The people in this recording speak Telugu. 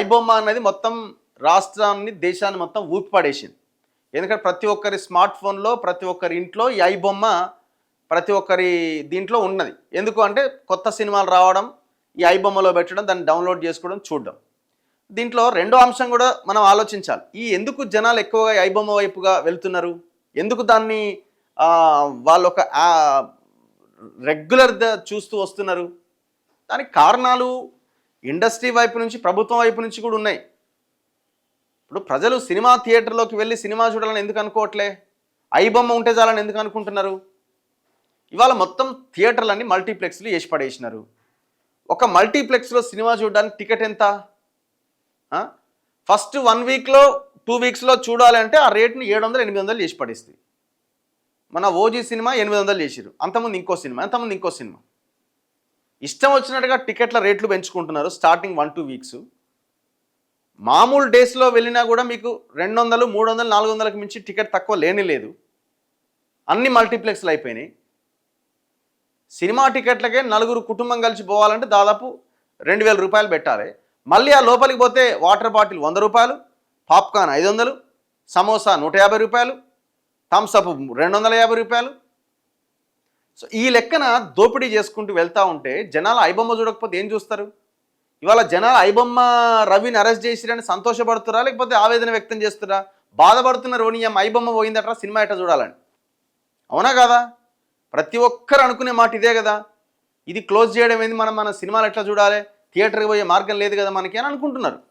ఐబొమ్మ అనేది మొత్తం రాష్ట్రాన్ని దేశాన్ని మొత్తం ఊపిపడేసింది. ఎందుకంటే ప్రతి ఒక్కరి స్మార్ట్ ఫోన్లో ప్రతి ఒక్కరి ఇంట్లో ఈ ఐబొమ్మ ప్రతి ఒక్కరి దీంట్లో ఉన్నది. ఎందుకు అంటే కొత్త సినిమాలు రావడం, ఈ ఐబొమ్మలో పెట్టడం, దాన్ని డౌన్లోడ్ చేసుకోవడం, చూడడం. దీంట్లో రెండో అంశం కూడా మనం ఆలోచించాలి. ఎందుకు జనాలు ఎక్కువగా ఐబొమ్మ వైపుగా వెళ్తున్నారు, ఎందుకు దాన్ని వాళ్ళు ఒక రెగ్యులర్ చూస్తూ వస్తున్నారు? దానికి కారణాలు ఇండస్ట్రీ వైపు నుంచి, ప్రభుత్వం వైపు నుంచి కూడా ఉన్నాయి. ఇప్పుడు ప్రజలు సినిమా థియేటర్లోకి వెళ్ళి సినిమా చూడాలని ఎందుకు అనుకోవట్లే? ఐబొమ్మ ఉంటే చాలని ఎందుకు అనుకుంటున్నారు? ఇవాళ మొత్తం థియేటర్లన్నీ మల్టీప్లెక్స్లు వేసి పడేసినారు. ఒక మల్టీప్లెక్స్లో సినిమా చూడడానికి టికెట్ ఎంత? ఫస్ట్ 1 వీక్లో 2 వీక్స్లో చూడాలి అంటే ఆ రేట్ని 700 800 చేసి పడేస్తుంది. మన ఓజీ సినిమా 800 చేసిరు, అంతకుముందు ఇంకో సినిమా. ఇష్టం వచ్చినట్టుగా టికెట్ల రేట్లు పెంచుకుంటున్నారు స్టార్టింగ్ 1-2 వీక్స్. మామూలు డేస్లో వెళ్ళినా కూడా మీకు 200 300 400కి మించి టికెట్ తక్కువ లేని లేదు. అన్ని మల్టీప్లెక్స్లు అయిపోయినాయి. సినిమా టికెట్లకే 4 కుటుంబం కలిసి పోవాలంటే దాదాపు 2000 రూపాయలు పెట్టాలి. మళ్ళీ ఆ లోపలికి పోతే వాటర్ బాటిల్ 100 రూపాయలు, పాప్కార్న్ 500, సమోసా 150 రూపాయలు, థమ్స్అప్ 250 రూపాయలు. సో ఈ లెక్కన దోపిడీ చేసుకుంటూ వెళ్తూ ఉంటే జనాలు ఐబొమ్మ చూడకపోతే ఏం చూస్తారు? ఇవాళ జనాలు ఐబొమ్మ రవిని అరెస్ట్ చేసిరని సంతోషపడుతురా, లేకపోతే ఆవేదన వ్యక్తం చేస్తురా, బాధపడుతున్నారు? ఐబొమ్మ పోయిందట్రా, సినిమా ఎట్లా చూడాలని. అవునా కదా? ప్రతి ఒక్కరు అనుకునే మాట ఇదే కదా. ఇది క్లోజ్ చేయడం ఏంది, మన సినిమాలు ఎట్లా చూడాలి, థియేటర్కి పోయే మార్గం లేదు కదా మనకి అని అనుకుంటున్నారు.